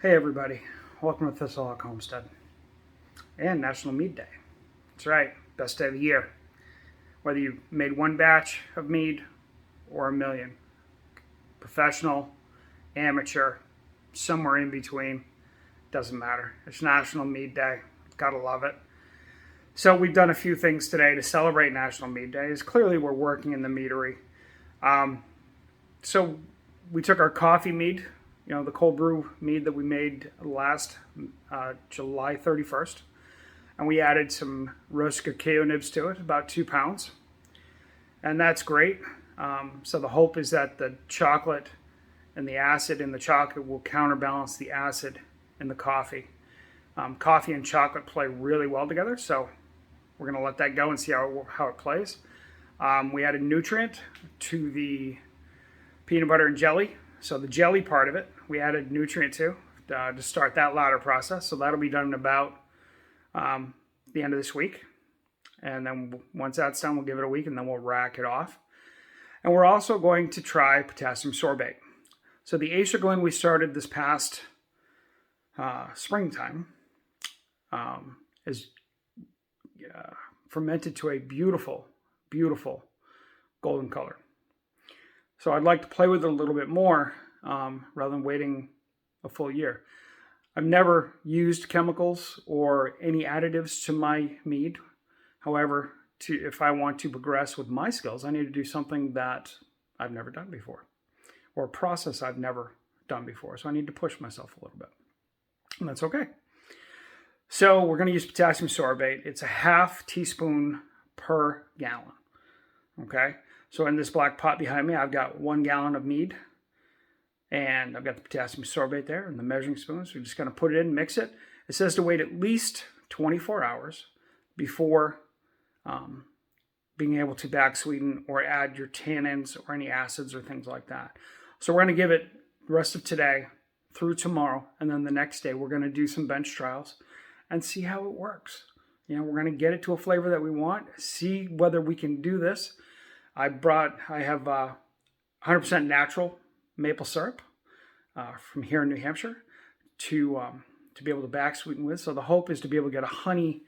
Hey everybody, welcome to Thistlehawk Homestead and National Mead Day. That's right, best day of the year. Whether you made one batch of mead or a million, professional, amateur, somewhere in between, doesn't matter. It's National Mead Day, gotta love it. So we've done a few things today to celebrate National Mead Day. Clearly we're working in the meadery. So we took our coffee mead, the cold brew mead that we made last July 31st. And we added some roast cacao nibs to it, about 2 pounds. And that's great. So the hope is that the chocolate and the acid in the chocolate will counterbalance the acid in the coffee. Coffee and chocolate play really well together, so we're going to let that go and see how it plays. We added nutrient to the peanut butter and jelly. So the jelly part of it, we added nutrient to start that ladder process. So that'll be done in about the end of this week. And then once that's done, we'll give it a week and then we'll rack it off. And we're also going to try potassium sorbate. So the acetylene we started this past springtime is fermented to a beautiful, beautiful golden color. So I'd like to play with it a little bit more rather than waiting a full year. I've never used chemicals or any additives to my mead. However, if I want to progress with my skills, I need to do something that I've never done before, or a process I've never done before. So I need to push myself a little bit, and that's okay. So we're going to use potassium sorbate. It's a half teaspoon per gallon. Okay. So in this black pot behind me, I've got 1 gallon of mead, and I've got the potassium sorbate there and the measuring spoon. So we're just going to put it in, mix it. It says to wait at least 24 hours before being able to back sweeten or add your tannins or any acids or things like that. So we're going to give it the rest of today through tomorrow, and then the next day we're going to do some bench trials and see how it works. We're going to get it to a flavor that we want, see whether we can do this. I have 100% natural maple syrup from here in New Hampshire to be able to back sweeten with. So the hope is to be able to get a honey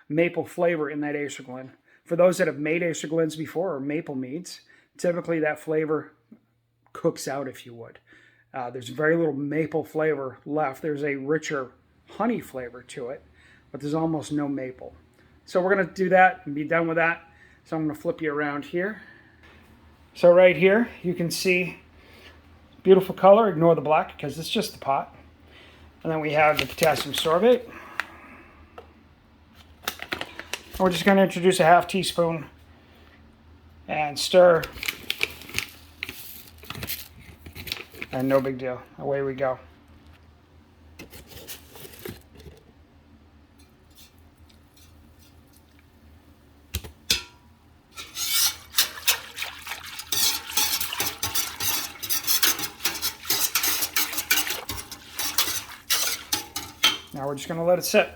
maple flavor in that acetylene. For those that have made acetylens before or maple meads, typically that flavor cooks out, if you would. There's very little maple flavor left. There's a richer honey flavor to it, but there's almost no maple. So we're going to do that and be done with that. So I'm going to flip you around here. So right here, you can see beautiful color. Ignore the black because it's just the pot. And then we have the potassium sorbate. And we're just going to introduce a half teaspoon and stir. And no big deal. Away we go. Now we're just going to let it sit.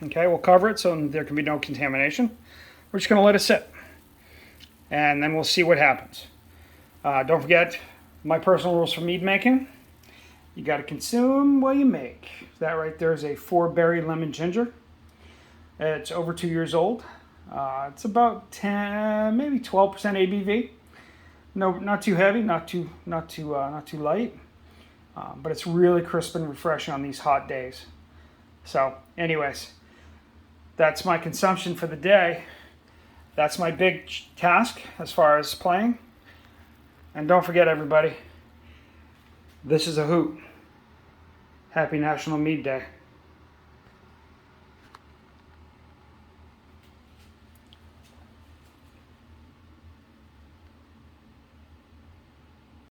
Okay, we'll cover it so there can be no contamination. We're just going to let it sit. And then we'll see what happens. Don't forget my personal rules for mead making. You got to consume what you make. That right there is a 4-berry lemon ginger. It's over 2 years old. It's about 10, maybe 12% ABV. No, not too heavy, not too light. But it's really crisp and refreshing on these hot days. So anyways, that's my consumption for the day. That's my big task as far as playing. And don't forget, everybody, this is a hoot. Happy National Mead Day.